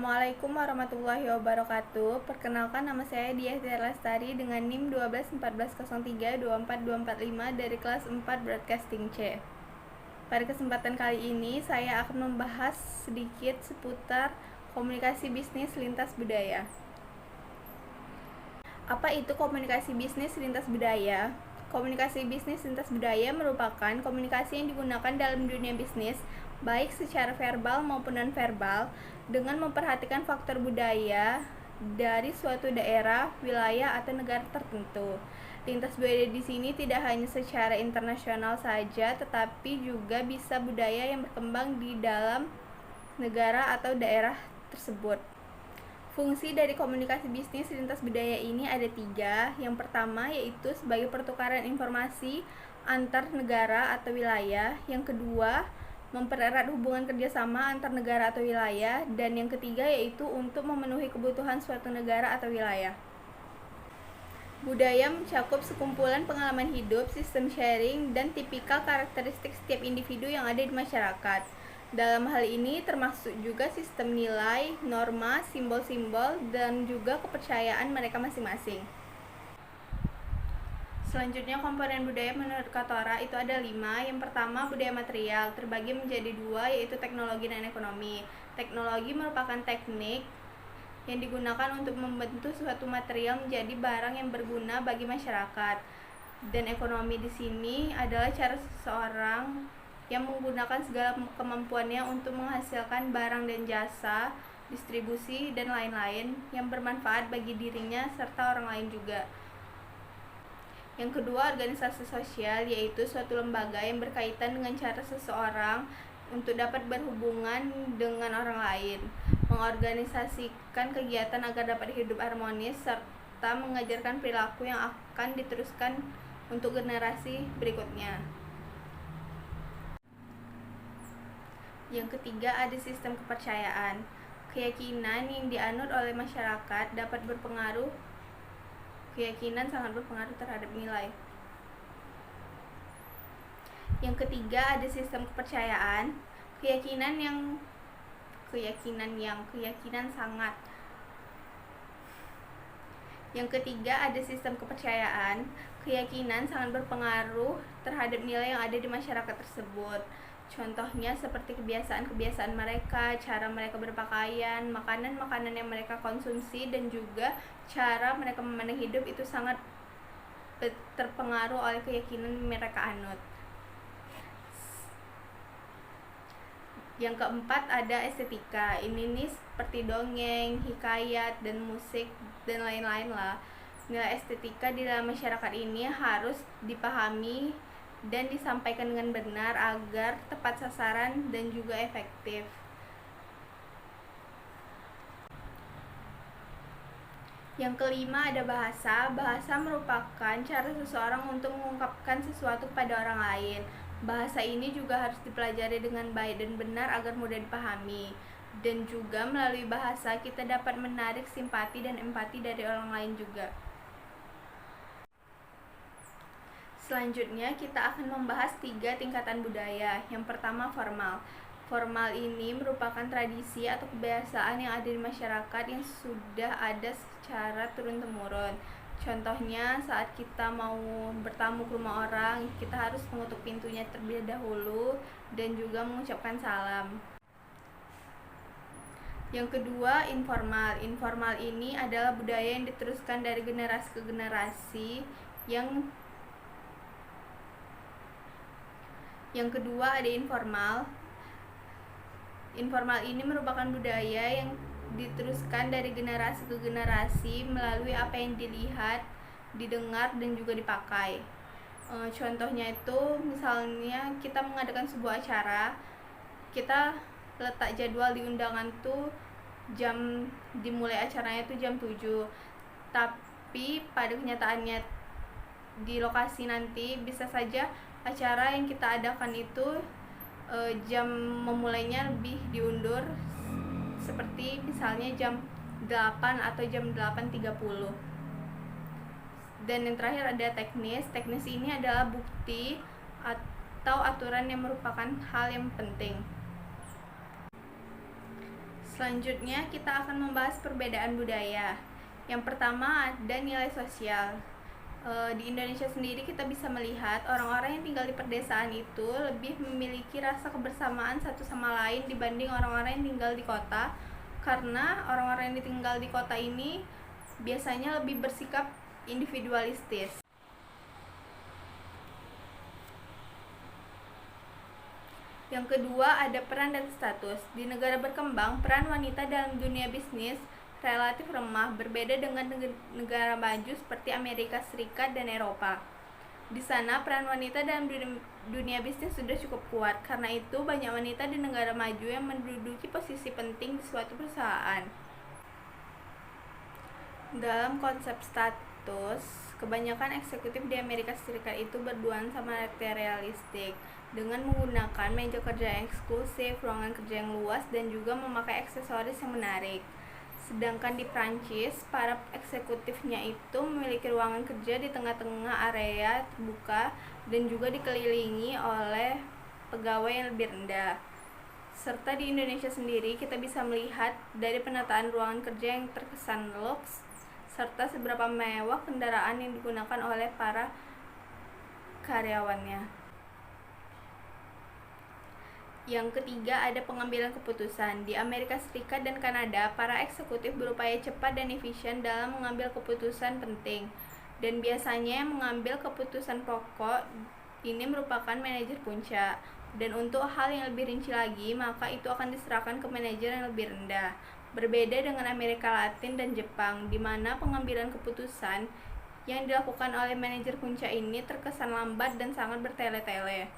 Assalamualaikum warahmatullahi wabarakatuh. Perkenalkan, nama saya Diah Lestari dengan NIM 1214032425 dari kelas 4 Broadcasting C. Pada kesempatan kali ini saya akan membahas sedikit seputar komunikasi bisnis lintas budaya. Apa itu komunikasi bisnis lintas budaya? Komunikasi bisnis lintas budaya merupakan komunikasi yang digunakan dalam dunia bisnis, baik secara verbal maupun non-verbal, dengan memperhatikan faktor budaya dari suatu daerah, wilayah, atau negara tertentu. Lintas budaya di sini tidak hanya secara internasional saja, tetapi juga bisa budaya yang berkembang di dalam negara atau daerah tersebut. Fungsi dari komunikasi bisnis lintas budaya ini ada 3. Yang pertama yaitu sebagai pertukaran informasi antar negara atau wilayah. Yang kedua, mempererat hubungan kerjasama antar negara atau wilayah. Dan yang ketiga yaitu untuk memenuhi kebutuhan suatu negara atau wilayah. Budaya mencakup sekumpulan pengalaman hidup, sistem sharing, dan tipikal karakteristik setiap individu yang ada di masyarakat. Dalam hal ini termasuk juga sistem nilai, norma, simbol-simbol, dan juga kepercayaan mereka masing-masing. Selanjutnya, komponen budaya menurut Katora itu ada 5. Yang pertama, budaya material, terbagi menjadi 2, yaitu teknologi dan ekonomi. Teknologi merupakan teknik yang digunakan untuk membentuk suatu material menjadi barang yang berguna bagi masyarakat. Dan ekonomi di sini adalah cara seseorang yang menggunakan segala kemampuannya untuk menghasilkan barang dan jasa, distribusi, dan lain-lain yang bermanfaat bagi dirinya serta orang lain juga. Yang kedua, organisasi sosial, yaitu suatu lembaga yang berkaitan dengan cara seseorang untuk dapat berhubungan dengan orang lain, mengorganisasikan kegiatan agar dapat hidup harmonis, serta mengajarkan perilaku yang akan diteruskan untuk generasi berikutnya. Yang ketiga, ada sistem kepercayaan. Keyakinan yang dianut oleh masyarakat dapat berpengaruh. Keyakinan sangat berpengaruh terhadap nilai. Yang ketiga, ada sistem kepercayaan. Keyakinan sangat. Yang ketiga, ada sistem kepercayaan. Keyakinan sangat berpengaruh terhadap nilai yang ada di masyarakat tersebut. Contohnya seperti kebiasaan-kebiasaan mereka, cara mereka berpakaian, makanan-makanan yang mereka konsumsi, dan juga cara mereka memandang hidup itu sangat terpengaruh oleh keyakinan mereka anut. Yang keempat, ada estetika. Ini nih seperti dongeng, hikayat, dan musik, dan lain-lain lah. Nilai estetika di dalam masyarakat ini harus dipahami dan disampaikan dengan benar agar tepat sasaran dan juga efektif. Yang kelima, ada bahasa. Bahasa merupakan cara seseorang untuk mengungkapkan sesuatu kepada orang lain. Bahasa ini juga harus dipelajari dengan baik dan benar agar mudah dipahami. Dan juga melalui bahasa kita dapat menarik simpati dan empati dari orang lain juga. Selanjutnya kita akan membahas 3 tingkatan budaya. Yang pertama, formal. Formal ini merupakan tradisi atau kebiasaan yang ada di masyarakat yang sudah ada secara turun-temurun. Contohnya saat kita mau bertamu ke rumah orang, kita harus mengetuk pintunya terlebih dahulu dan juga mengucapkan salam. Yang kedua, informal. Informal ini adalah budaya yang diteruskan dari generasi ke generasi. Yang kedua, ada informal. Informal ini merupakan budaya yang diteruskan dari generasi ke generasi melalui apa yang dilihat, didengar, dan juga dipakai. Contohnya itu, misalnya kita mengadakan sebuah acara, kita letak jadwal di undangan tuh dimulai acaranya tuh jam 7. Tapi pada kenyataannya di lokasi nanti bisa saja acara yang kita adakan itu jam memulainya lebih diundur, seperti misalnya jam 8 atau jam 8.30. Dan yang terakhir ada teknis. Teknis ini adalah bukti atau aturan yang merupakan hal yang penting. Selanjutnya kita akan membahas perbedaan budaya. Yang pertama ada nilai sosial. Di Indonesia sendiri kita bisa melihat orang-orang yang tinggal di pedesaan itu lebih memiliki rasa kebersamaan satu sama lain dibanding orang-orang yang tinggal di kota, karena orang-orang yang tinggal di kota ini biasanya lebih bersikap individualistis. Yang kedua ada peran dan status. Di negara berkembang, peran wanita dalam dunia bisnis relatif lemah, berbeda dengan negara maju seperti Amerika Serikat dan Eropa. Di sana peran wanita dalam dunia bisnis sudah cukup kuat. Karena itu banyak wanita di negara maju yang menduduki posisi penting di suatu perusahaan. Dalam konsep status, kebanyakan eksekutif di Amerika Serikat itu bernuansa materialistik dengan menggunakan meja kerja yang eksklusif, ruangan kerja yang luas, dan juga memakai aksesoris yang menarik. Sedangkan di Prancis, para eksekutifnya itu memiliki ruangan kerja di tengah-tengah area terbuka dan juga dikelilingi oleh pegawai yang lebih rendah. Serta di Indonesia sendiri kita bisa melihat dari penataan ruangan kerja yang terkesan luks, serta seberapa mewah kendaraan yang digunakan oleh para karyawannya. Yang ketiga ada pengambilan keputusan. Di Amerika Serikat dan Kanada, para eksekutif berupaya cepat dan efisien dalam mengambil keputusan penting. Dan biasanya yang mengambil keputusan pokok ini merupakan manajer puncak. Dan untuk hal yang lebih rinci lagi, maka itu akan diserahkan ke manajer yang lebih rendah. Berbeda dengan Amerika Latin dan Jepang, di mana pengambilan keputusan yang dilakukan oleh manajer puncak ini terkesan lambat dan sangat bertele-tele.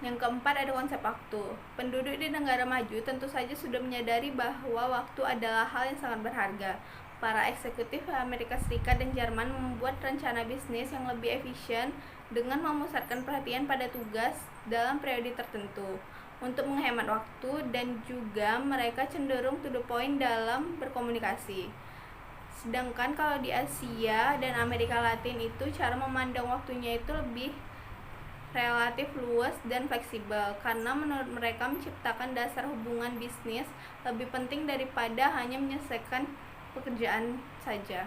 Yang keempat ada konsep waktu. Penduduk di negara maju tentu saja sudah menyadari bahwa waktu adalah hal yang sangat berharga. Para eksekutif Amerika Serikat dan Jerman membuat rencana bisnis yang lebih efisien dengan memusatkan perhatian pada tugas dalam periode tertentu untuk menghemat waktu, dan juga mereka cenderung to the point dalam berkomunikasi. Sedangkan kalau di Asia dan Amerika Latin itu cara memandang waktunya itu lebih relatif luas dan fleksibel, karena menurut mereka menciptakan dasar hubungan bisnis lebih penting daripada hanya menyelesaikan pekerjaan saja.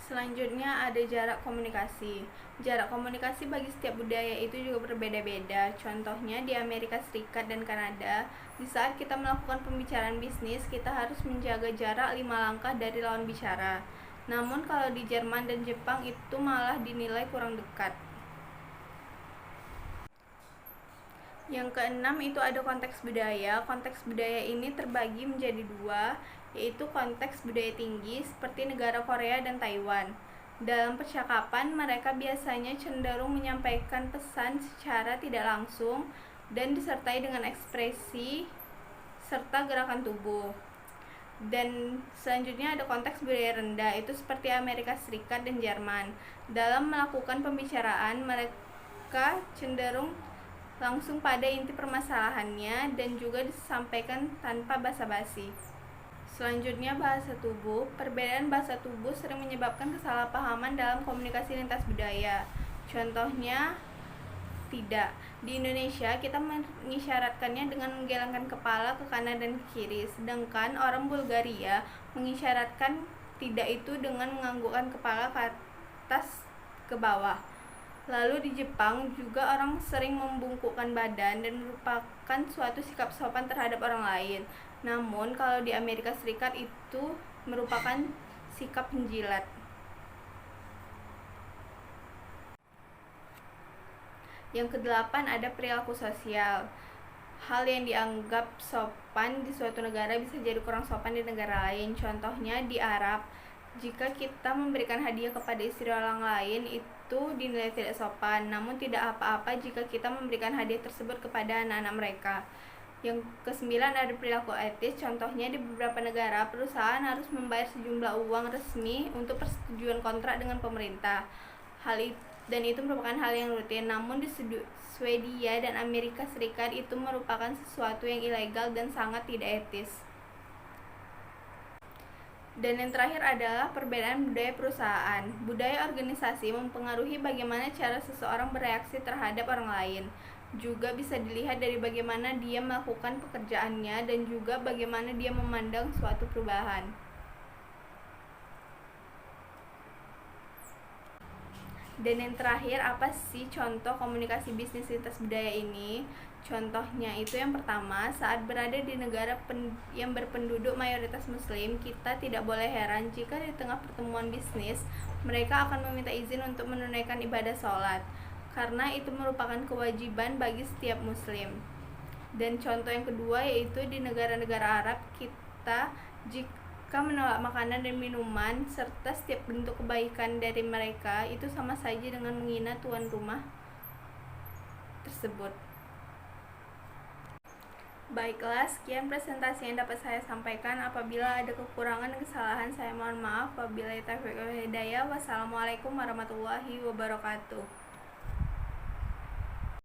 Selanjutnya ada jarak komunikasi. Jarak komunikasi bagi setiap budaya itu juga berbeda-beda. Contohnya di Amerika Serikat dan Kanada, di saat kita melakukan pembicaraan bisnis, kita harus menjaga jarak 5 langkah dari lawan bicara. Namun kalau di Jerman dan Jepang itu malah dinilai kurang dekat. Yang keenam itu ada konteks budaya. Konteks budaya ini terbagi menjadi dua, yaitu konteks budaya tinggi seperti negara Korea dan Taiwan. Dalam percakapan, mereka biasanya cenderung menyampaikan pesan secara tidak langsung dan disertai dengan ekspresi serta gerakan tubuh. Dan selanjutnya ada konteks budaya rendah, itu seperti Amerika Serikat dan Jerman. Dalam melakukan pembicaraan, mereka cenderung langsung pada inti permasalahannya dan juga disampaikan tanpa basa-basi. Selanjutnya bahasa tubuh. Perbedaan bahasa tubuh sering menyebabkan kesalahpahaman dalam komunikasi lintas budaya. Contohnya, tidak. Di Indonesia kita mengisyaratkannya dengan menggelengkan kepala ke kanan dan ke kiri, sedangkan orang Bulgaria mengisyaratkan tidak itu dengan menganggukkan kepala ke atas ke bawah. Lalu di Jepang juga orang sering membungkukkan badan dan merupakan suatu sikap sopan terhadap orang lain. Namun kalau di Amerika Serikat itu merupakan sikap menjilat. Yang kedelapan ada perilaku sosial. Hal yang dianggap sopan di suatu negara bisa jadi kurang sopan di negara lain. Contohnya di Arab, jika kita memberikan hadiah kepada istri orang lain itu dinilai tidak sopan. Namun tidak apa-apa jika kita memberikan hadiah tersebut kepada anak-anak mereka. Yang kesembilan ada perilaku etis. Contohnya di beberapa negara, perusahaan harus membayar sejumlah uang resmi untuk persetujuan kontrak dengan pemerintah. Dan itu merupakan hal yang rutin. Namun di Swedia dan Amerika Serikat itu merupakan sesuatu yang ilegal dan sangat tidak etis. Dan yang terakhir adalah perbedaan budaya perusahaan. Budaya organisasi mempengaruhi bagaimana cara seseorang bereaksi terhadap orang lain. juga bisa dilihat dari bagaimana dia melakukan pekerjaannya dan juga bagaimana dia memandang suatu perubahan. Dan yang terakhir, apa sih contoh komunikasi bisnis lintas budaya ini? Contohnya itu yang pertama, saat berada di negara yang berpenduduk mayoritas muslim, kita tidak boleh heran jika di tengah pertemuan bisnis, mereka akan meminta izin untuk menunaikan ibadah sholat, karena itu merupakan kewajiban bagi setiap muslim. Dan contoh yang kedua yaitu di negara-negara Arab, kita jika menolak makanan dan minuman serta setiap bentuk kebaikan dari mereka, itu sama saja dengan menghina tuan rumah tersebut. Baiklah, sekian presentasi yang dapat saya sampaikan. Apabila ada kekurangan dan kesalahan, saya mohon maaf. Wabillahi taufiq wal hidayah. Wassalamualaikum warahmatullahi wabarakatuh.